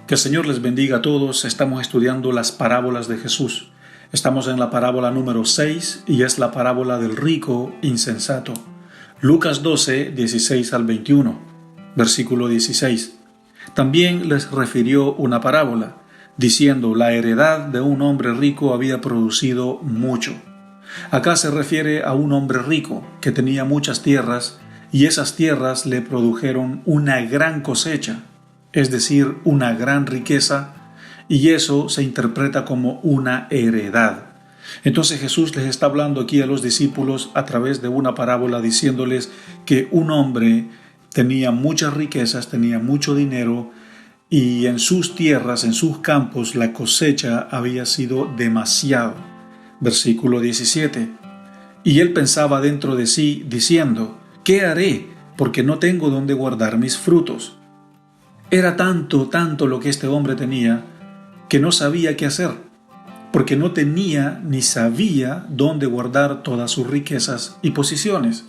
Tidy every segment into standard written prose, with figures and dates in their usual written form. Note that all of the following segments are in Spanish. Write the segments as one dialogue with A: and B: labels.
A: Que el Señor les bendiga a todos. Estamos estudiando las parábolas de Jesús. Estamos en la parábola número 6 y es la parábola del rico insensato. Lucas 12, 16 al 21, versículo 16. También les refirió una parábola, diciendo: la heredad de un hombre rico había producido mucho. Acá se refiere a un hombre rico que tenía muchas tierras y esas tierras le produjeron una gran cosecha, es decir, una gran riqueza, y eso se interpreta como una heredad. Entonces Jesús les está hablando aquí a los discípulos a través de una parábola diciéndoles que un hombre tenía muchas riquezas, tenía mucho dinero, y en sus tierras, en sus campos, la cosecha había sido demasiado. Versículo 17. Y él pensaba dentro de sí, diciendo: ¿qué haré? Porque no tengo dónde guardar mis frutos. Era tanto lo que este hombre tenía, que no sabía qué hacer, porque no tenía ni sabía dónde guardar todas sus riquezas y posiciones.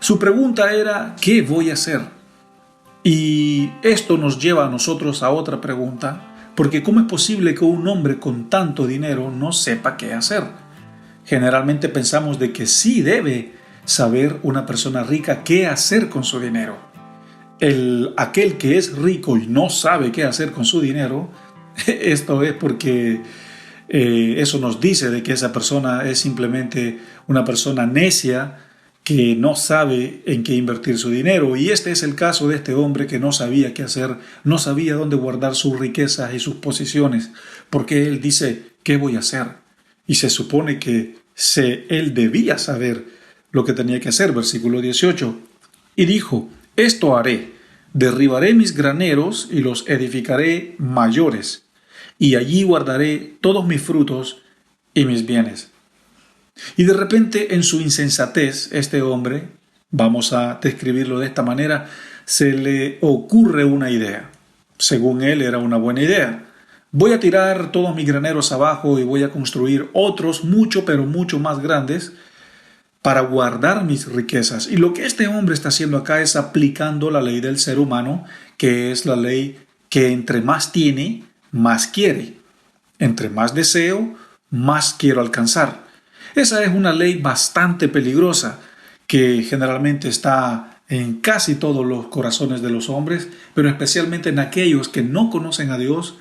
A: Su pregunta era: ¿qué voy a hacer? Y esto nos lleva a nosotros a otra pregunta, porque ¿cómo es posible que un hombre con tanto dinero no sepa qué hacer? Generalmente pensamos de que sí debe saber una persona rica qué hacer con su dinero. Aquel que es rico y no sabe qué hacer con su dinero, esto es porque eso nos dice de que esa persona es simplemente una persona necia que no sabe en qué invertir su dinero. Y este es el caso de este hombre que no sabía qué hacer, no sabía dónde guardar sus riquezas y sus posiciones, porque él dice: ¿qué voy a hacer? Y se supone que él debía saber lo que tenía que hacer. Versículo 18. Y dijo: esto haré: derribaré mis graneros y los edificaré mayores, y allí guardaré todos mis frutos y mis bienes. Y de repente, en su insensatez, este hombre, vamos a describirlo de esta manera, se le ocurre una idea. Según él era una buena idea. Voy a tirar todos mis graneros abajo y voy a construir otros pero mucho más grandes para guardar mis riquezas. Y lo que este hombre está haciendo acá es aplicando la ley del ser humano, que es la ley que entre más tiene, más quiere. Entre más deseo, más quiero alcanzar. Esa es una ley bastante peligrosa que generalmente está en casi todos los corazones de los hombres, pero especialmente en aquellos que no conocen a Dios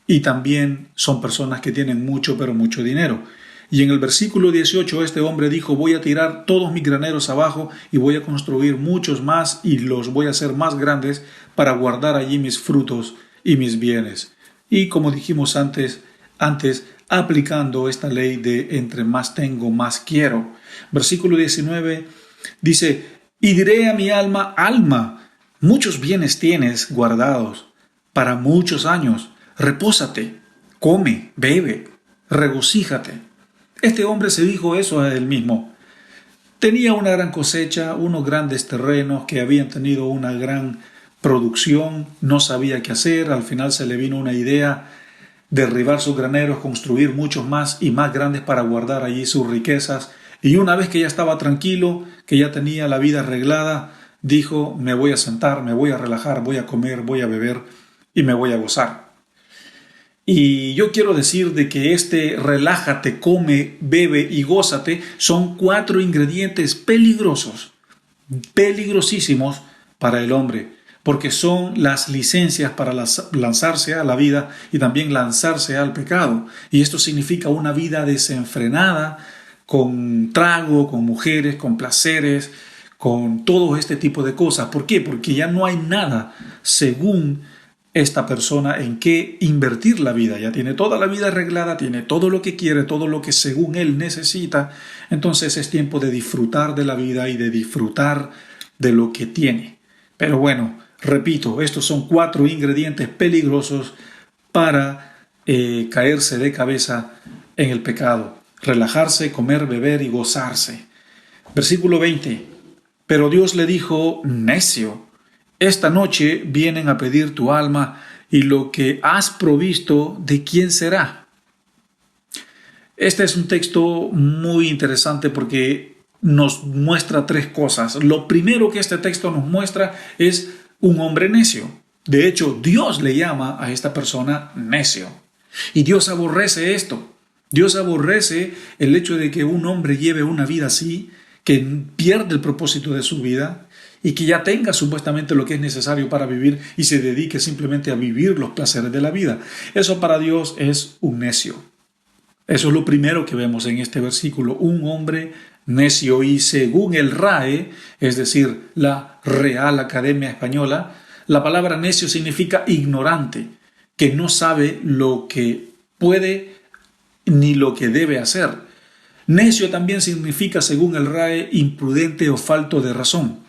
A: y también son personas que tienen mucho dinero. Y en el versículo 18 este hombre dijo: voy a tirar todos mis graneros abajo y voy a construir muchos más y los voy a hacer más grandes para guardar allí mis frutos y mis bienes. Y como dijimos antes, aplicando esta ley de entre más tengo, más quiero. Versículo 19 dice: y diré a mi alma: alma, muchos bienes tienes guardados para muchos años, repósate, come, bebe, regocíjate. Este hombre se dijo eso a él mismo. Tenía una gran cosecha, unos grandes terrenos que habían tenido una gran producción, no sabía qué hacer. Al final se le vino una idea: derribar sus graneros, construir muchos más y más grandes para guardar allí sus riquezas. Y una vez que ya estaba tranquilo, que ya tenía la vida arreglada, dijo: me voy a sentar, me voy a relajar, voy a comer, voy a beber y me voy a gozar. Y yo quiero decir de que este relájate, come, bebe y gózate son 4 ingredientes peligrosísimos para el hombre, porque son las licencias para lanzarse a la vida y también lanzarse al pecado. Y esto significa una vida desenfrenada, con trago, con mujeres, con placeres, con todo este tipo de cosas. ¿Por qué? Porque ya no hay nada según esta persona en qué invertir la vida. Ya tiene toda la vida arreglada, tiene todo lo que quiere, todo lo que según él necesita. Entonces es tiempo de disfrutar de la vida y de disfrutar de lo que tiene. Pero bueno, repito, estos son 4 ingredientes peligrosos para caerse de cabeza en el pecado: relajarse, comer, beber y gozarse. Versículo 20. Pero Dios le dijo: necio, esta noche vienen a pedir tu alma, y lo que has provisto, ¿de quién será? Este es un texto muy interesante porque nos muestra 3 cosas. Lo primero que este texto nos muestra es un hombre necio. De hecho, Dios le llama a esta persona necio. Y Dios aborrece esto. Dios aborrece el hecho de que un hombre lleve una vida así, que pierde el propósito de su vida y que ya tenga supuestamente lo que es necesario para vivir y se dedique simplemente a vivir los placeres de la vida. Eso para Dios es un necio. Eso es lo primero que vemos en este versículo, un hombre necio. Y según el RAE, es decir, la Real Academia Española, la palabra necio significa ignorante, que no sabe lo que puede ni lo que debe hacer. Necio también significa, según el RAE, imprudente o falto de razón.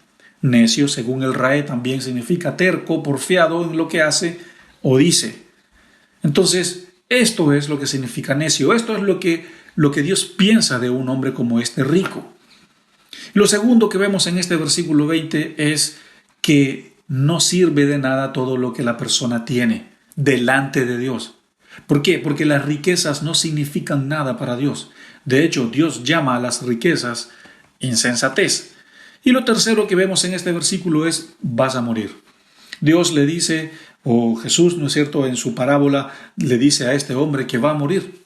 A: Necio, según el RAE, también significa terco, porfiado en lo que hace o dice. Entonces, esto es lo que significa necio. Esto es lo que Dios piensa de un hombre como este rico. Lo segundo que vemos en este versículo 20 es que no sirve de nada todo lo que la persona tiene delante de Dios. ¿Por qué? Porque las riquezas no significan nada para Dios. De hecho, Dios llama a las riquezas insensatez. Y lo tercero que vemos en este versículo es: vas a morir. Dios le dice, o Jesús, ¿no es cierto?, en su parábola le dice a este hombre que va a morir.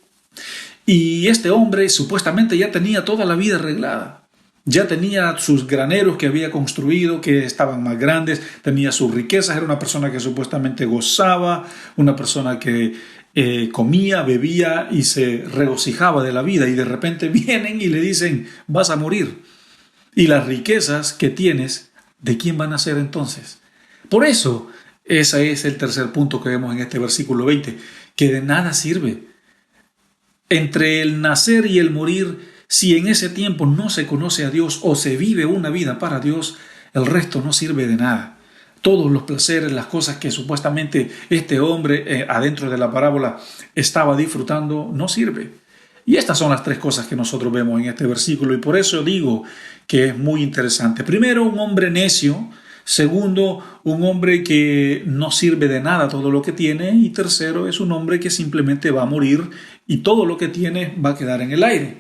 A: Y este hombre supuestamente ya tenía toda la vida arreglada. Ya tenía sus graneros que había construido, que estaban más grandes, tenía sus riquezas, era una persona que supuestamente gozaba, una persona que comía, bebía y se regocijaba de la vida. Y de repente vienen y le dicen: vas a morir. Y las riquezas que tienes, ¿de quién van a ser entonces? Por eso, ese es el tercer punto que vemos en este versículo 20, que de nada sirve. Entre el nacer y el morir, si en ese tiempo no se conoce a Dios o se vive una vida para Dios, el resto no sirve de nada. Todos los placeres, las cosas que supuestamente este hombre adentro de la parábola estaba disfrutando, no sirve. Y estas son las tres cosas que nosotros vemos en este versículo, y por eso digo que es muy interesante. Primero, un hombre necio. Segundo, un hombre que no sirve de nada todo lo que tiene. Y tercero, es un hombre que simplemente va a morir y todo lo que tiene va a quedar en el aire.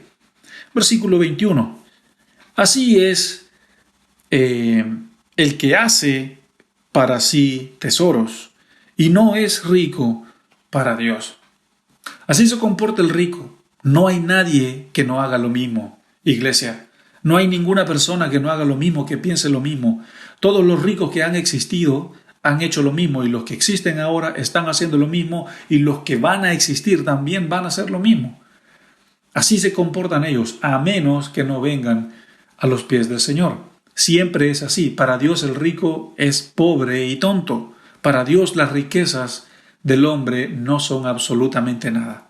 A: Versículo 21. Así es el que hace para sí tesoros y no es rico para Dios. Así se comporta el rico. No hay nadie que no haga lo mismo, iglesia. No hay ninguna persona que no haga lo mismo, que piense lo mismo. Todos los ricos que han existido han hecho lo mismo, y los que existen ahora están haciendo lo mismo, y los que van a existir también van a hacer lo mismo. Así se comportan ellos, a menos que no vengan a los pies del Señor. Siempre es así. Para Dios el rico es pobre y tonto. Para Dios las riquezas del hombre no son absolutamente nada.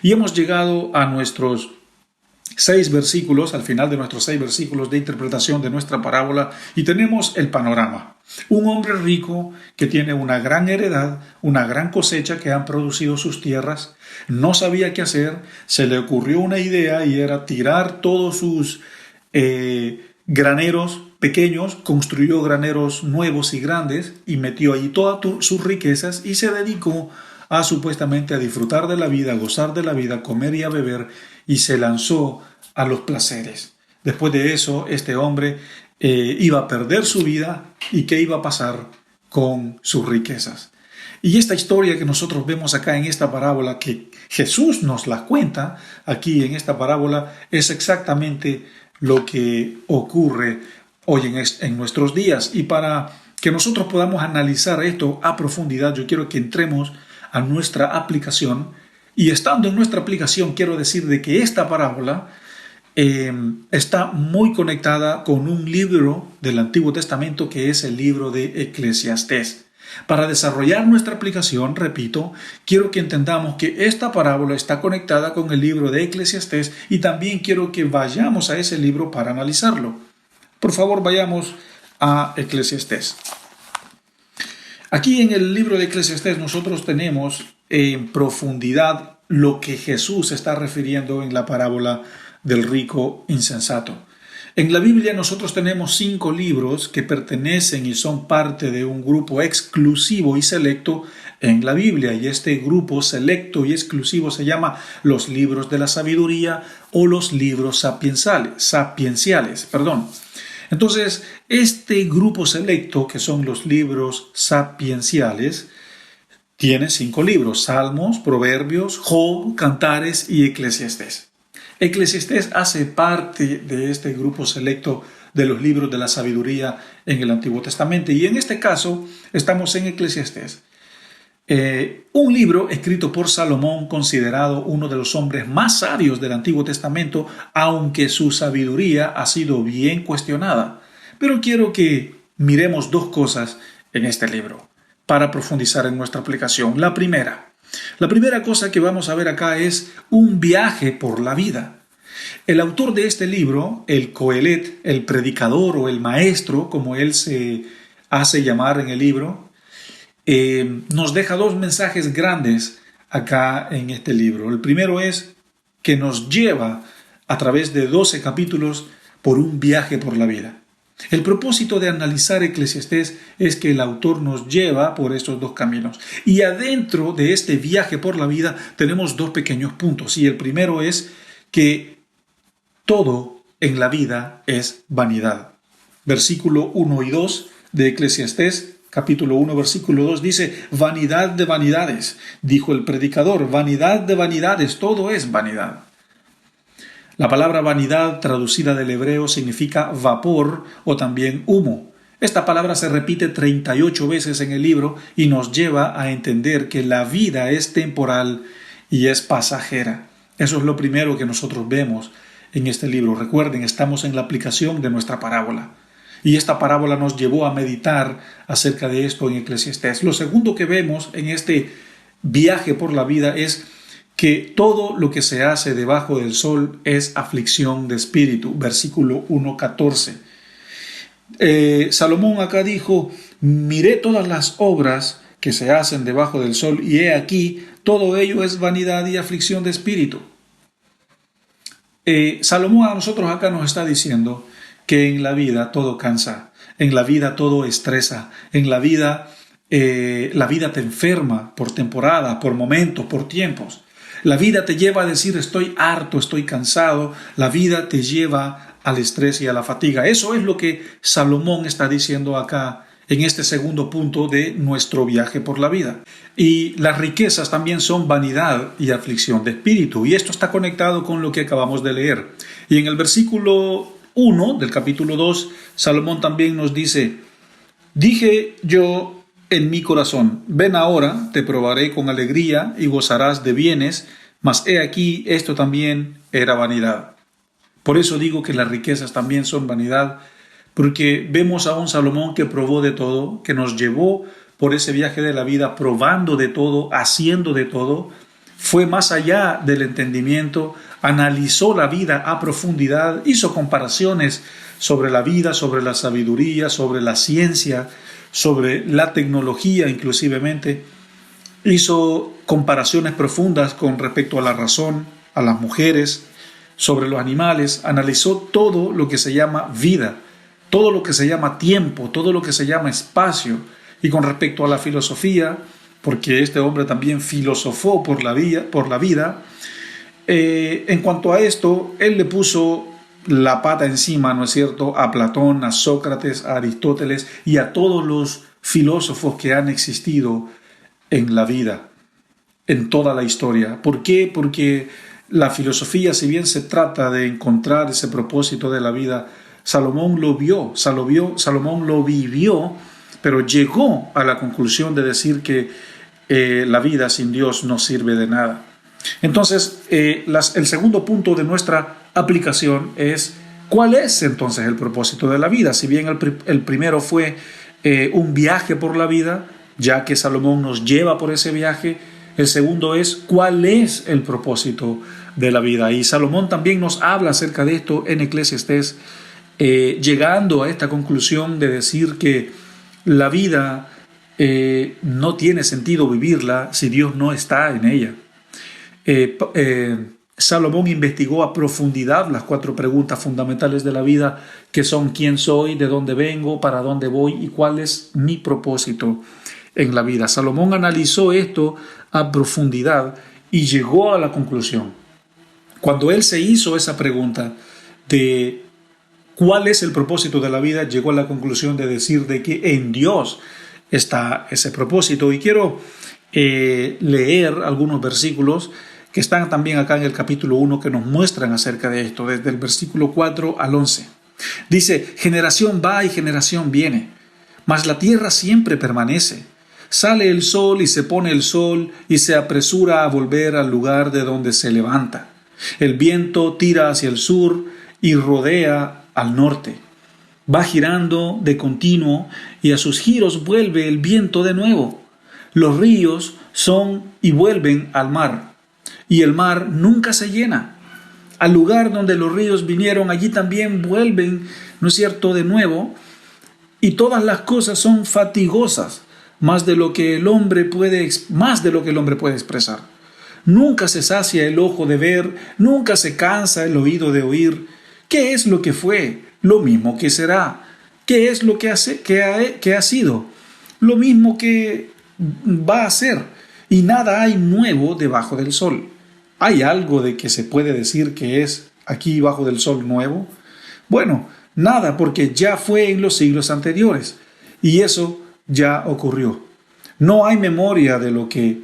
A: Y hemos llegado a nuestros 6 versículos, al final de nuestros 6 versículos de interpretación de nuestra parábola, y tenemos el panorama. Un hombre rico que tiene una gran heredad, una gran cosecha que han producido sus tierras, no sabía qué hacer, se le ocurrió una idea y era tirar todos sus graneros pequeños, construyó graneros nuevos y grandes y metió allí todas sus riquezas y se dedicó a supuestamente a disfrutar de la vida, a gozar de la vida, a comer y a beber, y se lanzó a los placeres. Después de eso, este hombre iba a perder su vida, y ¿qué iba a pasar con sus riquezas? Y esta historia que nosotros vemos acá en esta parábola, que Jesús nos la cuenta aquí en esta parábola, es exactamente lo que ocurre hoy en nuestros días. Y para que nosotros podamos analizar esto a profundidad, yo quiero que entremos a nuestra aplicación, y estando en nuestra aplicación quiero decir de que esta parábola está muy conectada con un libro del Antiguo Testamento que es el libro de Eclesiastés. Para desarrollar nuestra aplicación, repito, quiero que entendamos que esta parábola está conectada con el libro de Eclesiastés, y también quiero que vayamos a ese libro para analizarlo. Por favor, vayamos a Eclesiastés. Aquí en el libro de Eclesiastés nosotros tenemos en profundidad lo que Jesús está refiriendo en la parábola del rico insensato. En la Biblia nosotros tenemos 5 libros que pertenecen y son parte de un grupo exclusivo y selecto en la Biblia, y este grupo selecto y exclusivo se llama los libros de la sabiduría o los libros sapienciales. Entonces, este grupo selecto, que son los libros sapienciales, tiene 5 libros: Salmos, Proverbios, Job, Cantares y Eclesiastés. Eclesiastés hace parte de este grupo selecto de los libros de la sabiduría en el Antiguo Testamento. Y en este caso estamos en Eclesiastés. Un libro escrito por Salomón, considerado uno de los hombres más sabios del Antiguo Testamento, aunque su sabiduría ha sido bien cuestionada. Pero quiero que miremos 2 cosas en este libro para profundizar en nuestra aplicación. La primera cosa que vamos a ver acá es un viaje por la vida. El autor de este libro, el Coelet, el predicador o el maestro, como él se hace llamar en el libro, nos deja 2 mensajes grandes acá en este libro. El primero es que nos lleva a través de 12 capítulos por un viaje por la vida. El propósito de analizar Eclesiastés es que el autor nos lleva por estos 2 caminos. Y adentro de este viaje por la vida tenemos 2 pequeños puntos. Y el primero es que todo en la vida es vanidad. Versículo 1 y 2 de Eclesiastés, capítulo 1, versículo 2 dice: vanidad de vanidades, dijo el predicador, vanidad de vanidades, todo es vanidad. La palabra vanidad, traducida del hebreo, significa vapor o también humo. Esta palabra se repite 38 veces en el libro y nos lleva a entender que la vida es temporal y es pasajera. Eso es lo primero que nosotros vemos en este libro. Recuerden, estamos en la aplicación de nuestra parábola. Y esta parábola nos llevó a meditar acerca de esto en Eclesiastés. Lo segundo que vemos en este viaje por la vida es que todo lo que se hace debajo del sol es aflicción de espíritu. Versículo 1:14. Salomón acá dijo: miré todas las obras que se hacen debajo del sol y he aquí, todo ello es vanidad y aflicción de espíritu. Salomón a nosotros acá nos está diciendo que en la vida todo cansa, en la vida todo estresa, en la vida te enferma por temporada, por momentos, por tiempos. La vida te lleva a decir: estoy harto, estoy cansado. La vida te lleva al estrés y a la fatiga. Eso es lo que Salomón está diciendo acá en este segundo punto de nuestro viaje por la vida. Y las riquezas también son vanidad y aflicción de espíritu. Y esto está conectado con lo que acabamos de leer. Y en el versículo 1 del capítulo 2, Salomón también nos dice: dije yo en mi corazón, ven ahora, te probaré con alegría y gozarás de bienes, mas he aquí, esto también era vanidad. Por eso digo que las riquezas también son vanidad, porque vemos a un Salomón que probó de todo, que nos llevó por ese viaje de la vida probando de todo, haciendo de todo, fue más allá del entendimiento, analizó la vida a profundidad, hizo comparaciones sobre la vida, sobre la sabiduría, sobre la ciencia, sobre la tecnología inclusivemente, hizo comparaciones profundas con respecto a la razón, a las mujeres, sobre los animales, analizó todo lo que se llama vida, todo lo que se llama tiempo, todo lo que se llama espacio. Y con respecto a la filosofía, porque este hombre también filosofó por la vida, en cuanto a esto, él le puso la pata encima, ¿no es cierto?, a Platón, a Sócrates, a Aristóteles y a todos los filósofos que han existido en la vida, en toda la historia. ¿Por qué? Porque la filosofía, si bien se trata de encontrar ese propósito de la vida, Salomón lo vio, Salomón lo vivió, pero llegó a la conclusión de decir que la vida sin Dios no sirve de nada. Entonces, el segundo punto de nuestra aplicación es: ¿cuál es entonces el propósito de la vida? Si bien el primero fue un viaje por la vida, ya que Salomón nos lleva por ese viaje, el segundo es: ¿cuál es el propósito de la vida? Y Salomón también nos habla acerca de esto en Eclesiastés, llegando a esta conclusión de decir que la vida no tiene sentido vivirla si Dios no está en ella. Salomón investigó a profundidad las 4 preguntas fundamentales de la vida, que son: ¿quién soy?, ¿de dónde vengo?, ¿para dónde voy? ¿Y cuál es mi propósito en la vida? Salomón analizó esto a profundidad y llegó a la conclusión. Cuando él se hizo esa pregunta de ¿Cuál es el propósito de la vida? Llegó a la conclusión de decir de que en Dios está ese propósito. Y quiero leer algunos versículos que están también acá en el capítulo 1 que nos muestran acerca de esto, desde el versículo 4 al 11. Dice: generación va y generación viene, mas la tierra siempre permanece. Sale el sol y se pone el sol y se apresura a volver al lugar de donde se levanta. El viento tira hacia el sur y rodea al norte. Va girando de continuo y a sus giros vuelve el viento de nuevo. Los ríos son y vuelven al mar, y el mar nunca se llena. Al lugar donde los ríos vinieron, allí también vuelven, ¿no es cierto?, de nuevo. Y todas las cosas son fatigosas, más de lo que el hombre puede expresar. Nunca se sacia el ojo de ver, nunca se cansa el oído de oír. ¿Qué es lo que fue? Lo mismo que será. ¿Qué es lo que ha sido? Lo mismo que va a ser. Y nada hay nuevo debajo del sol. ¿Hay algo de que se puede decir que es aquí bajo del sol nuevo? Bueno, nada, porque ya fue en los siglos anteriores. Y eso ya ocurrió. No hay memoria de lo que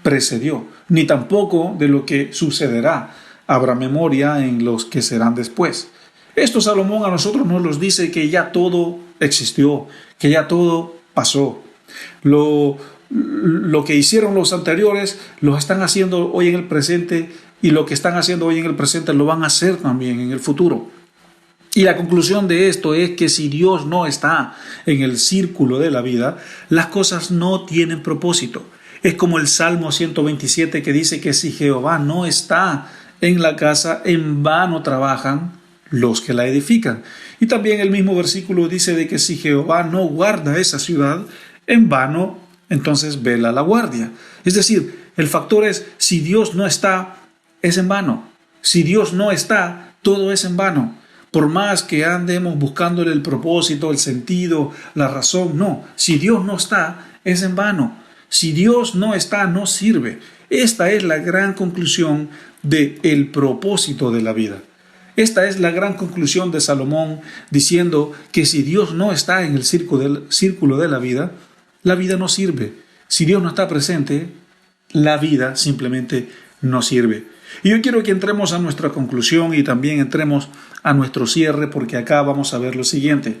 A: precedió, ni tampoco de lo que sucederá. Habrá memoria en los que serán después. Esto Salomón a nosotros nos los dice, que ya todo existió, que ya todo pasó. Lo que hicieron los anteriores lo están haciendo hoy en el presente, y lo que están haciendo hoy en el presente lo van a hacer también en el futuro. Y la conclusión de esto es que si Dios no está en el círculo de la vida, las cosas no tienen propósito. Es como el Salmo 127 que dice que si Jehová no está en la casa, en vano trabajan los que la edifican. Y también el mismo versículo dice de que si Jehová no guarda esa ciudad, en vano entonces vela la guardia. Es decir, el factor es, si Dios no está, es en vano. Si Dios no está, todo es en vano. Por más que andemos buscándole el propósito, el sentido, la razón, no. Si Dios no está, es en vano. Si Dios no está, no sirve. Esta es la gran conclusión del propósito de la vida. Esta es la gran conclusión de Salomón, diciendo que si Dios no está en el círculo de la vida no sirve. Si Dios no está presente, la vida simplemente no sirve. Y yo quiero que entremos a nuestra conclusión y también entremos a nuestro cierre, porque acá vamos a ver lo siguiente.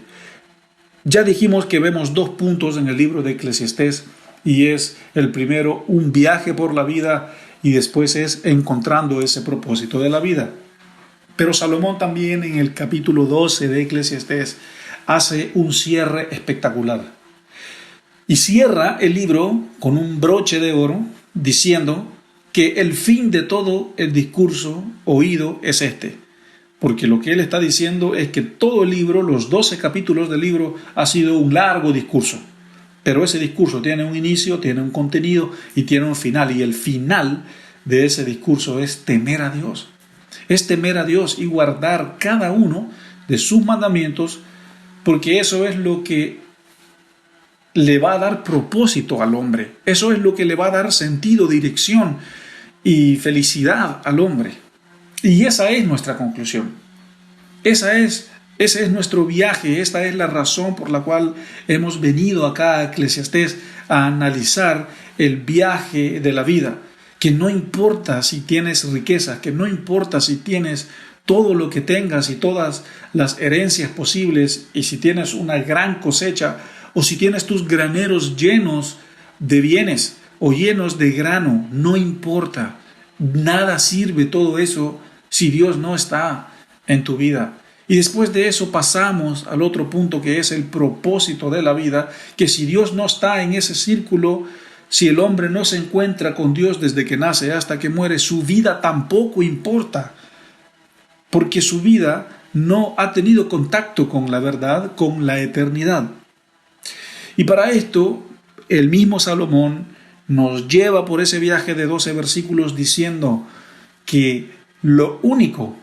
A: Ya dijimos que vemos dos puntos en el libro de Eclesiastés, y es el primero, un viaje por la vida, y después es encontrando ese propósito de la vida. Pero Salomón también en el capítulo 12 de Eclesiastés hace un cierre espectacular. Y cierra el libro con un broche de oro diciendo que el fin de todo el discurso oído es este. Porque lo que él está diciendo es que todo el libro, los 12 capítulos del libro, ha sido un largo discurso. Pero ese discurso tiene un inicio, tiene un contenido y tiene un final. Y el final de ese discurso es temer a Dios. Es temer a Dios y guardar cada uno de sus mandamientos, porque eso es lo que le va a dar propósito al hombre. Eso es lo que le va a dar sentido, dirección y felicidad al hombre. Y esa es nuestra conclusión. Ese es nuestro viaje. Esta es la razón por la cual hemos venido acá a Eclesiastés a analizar el viaje de la vida. Que no importa si tienes riquezas, que no importa si tienes todo lo que tengas y todas las herencias posibles, y si tienes una gran cosecha, o si tienes tus graneros llenos de bienes o llenos de grano, no importa. Nada sirve todo eso si Dios no está en tu vida. Y después de eso pasamos al otro punto, que es el propósito de la vida, que si Dios no está en ese círculo, si el hombre no se encuentra con Dios desde que nace hasta que muere, su vida tampoco importa, porque su vida no ha tenido contacto con la verdad, con la eternidad. Y para esto, el mismo Salomón nos lleva por ese viaje de 12 versículos diciendo que lo único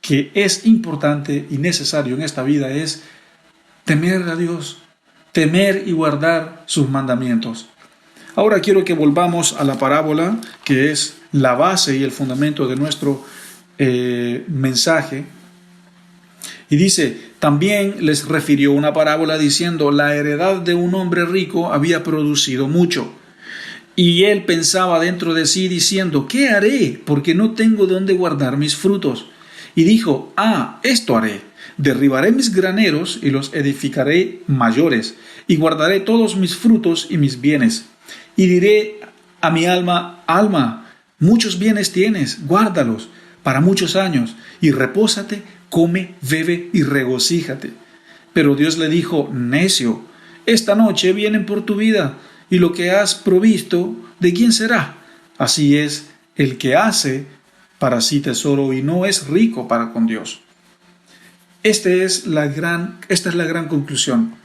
A: que es importante y necesario en esta vida es temer a Dios, temer y guardar sus mandamientos. Ahora quiero que volvamos a la parábola, que es la base y el fundamento de nuestro mensaje. Y dice, también les refirió una parábola diciendo, la heredad de un hombre rico había producido mucho. Y él pensaba dentro de sí diciendo, ¿qué haré? Porque no tengo dónde guardar mis frutos. Y dijo, esto haré. Derribaré mis graneros y los edificaré mayores, y guardaré todos mis frutos y mis bienes. Y diré a mi alma, alma, muchos bienes tienes, guárdalos para muchos años, y repósate, come, bebe y regocíjate. Pero Dios le dijo, necio, esta noche vienen por tu vida, y lo que has provisto, ¿de quién será? Así es el que hace para sí tesoro y no es rico para con Dios. Esta es la gran conclusión.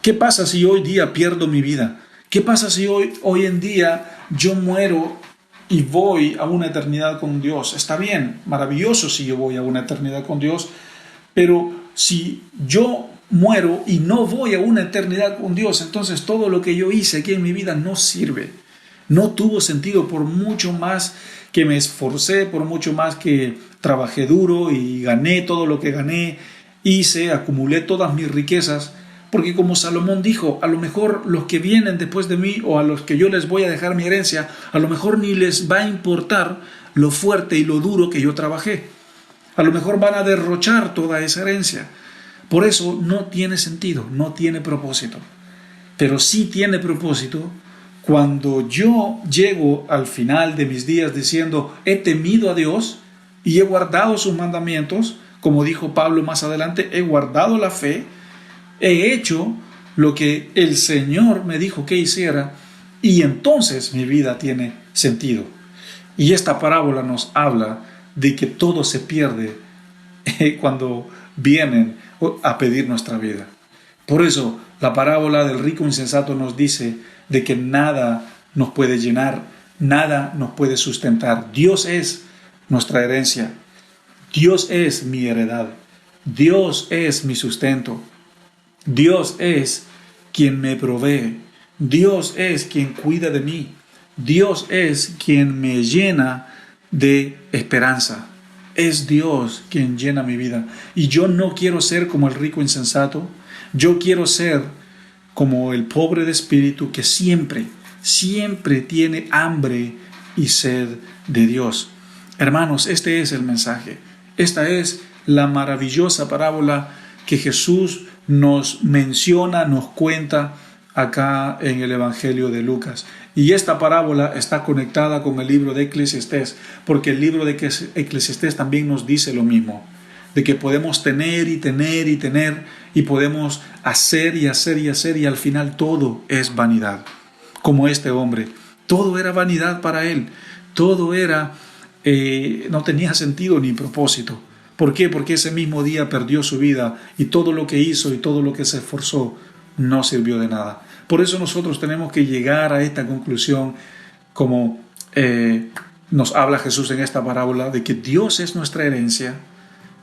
A: ¿Qué pasa si hoy día pierdo mi vida? ¿Qué pasa si hoy en día yo muero y voy a una eternidad con Dios? Está bien, maravilloso si yo voy a una eternidad con Dios, pero si yo muero y no voy a una eternidad con Dios, entonces todo lo que yo hice aquí en mi vida no sirve. No tuvo sentido por mucho más que me esforcé, por mucho más que trabajé duro y gané todo lo que gané, acumulé todas mis riquezas, porque como Salomón dijo, a lo mejor los que vienen después de mí o a los que yo les voy a dejar mi herencia, a lo mejor ni les va a importar lo fuerte y lo duro que yo trabajé. A lo mejor van a derrochar toda esa herencia. Por eso no tiene sentido, no tiene propósito. Pero sí tiene propósito cuando yo llego al final de mis días diciendo, he temido a Dios y he guardado sus mandamientos, como dijo Pablo más adelante, he guardado la fe, he hecho lo que el Señor me dijo que hiciera, y entonces mi vida tiene sentido. Y esta parábola nos habla de que todo se pierde cuando vienen a pedir nuestra vida. Por eso la parábola del rico insensato nos dice de que nada nos puede llenar, nada nos puede sustentar. Dios es nuestra herencia, Dios es mi heredad, Dios es mi sustento, Dios es quien me provee, Dios es quien cuida de mí, Dios es quien me llena de esperanza. Es Dios quien llena mi vida. Y yo no quiero ser como el rico insensato. Yo quiero ser como el pobre de espíritu que siempre tiene hambre y sed de Dios. Hermanos, este es el mensaje. Esta es la maravillosa parábola que Jesús nos menciona, nos cuenta acá en el Evangelio de Lucas. Y esta parábola está conectada con el libro de Eclesiastés, porque el libro de Eclesiastés también nos dice lo mismo, de que podemos tener y tener y tener, y podemos hacer y hacer y hacer, y al final todo es vanidad. Como este hombre, todo era vanidad para él, todo era, no tenía sentido ni propósito. ¿Por qué? Porque ese mismo día perdió su vida, y todo lo que hizo y todo lo que se esforzó no sirvió de nada. Por eso nosotros tenemos que llegar a esta conclusión, como nos habla Jesús en esta parábola, de que Dios es nuestra herencia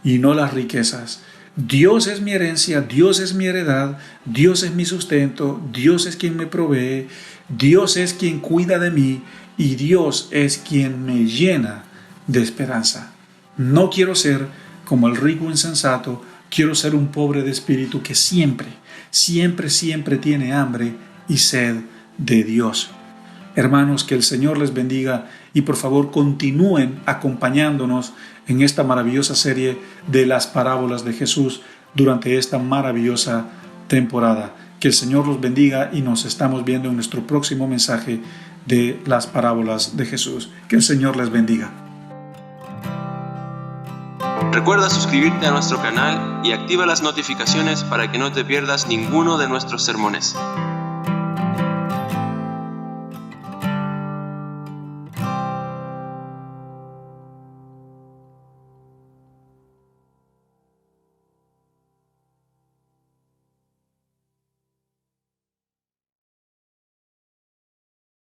A: y no las riquezas. Dios es mi herencia, Dios es mi heredad, Dios es mi sustento, Dios es quien me provee, Dios es quien cuida de mí y Dios es quien me llena de esperanza. No quiero ser como el rico insensato, quiero ser un pobre de espíritu que siempre tiene hambre y sed de Dios. Hermanos, que el Señor les bendiga y por favor continúen acompañándonos en esta maravillosa serie de las parábolas de Jesús durante esta maravillosa temporada. Que el Señor los bendiga y nos estamos viendo en nuestro próximo mensaje de las parábolas de Jesús. Que el Señor les bendiga.
B: Recuerda suscribirte a nuestro canal y activa las notificaciones para que no te pierdas ninguno de nuestros sermones.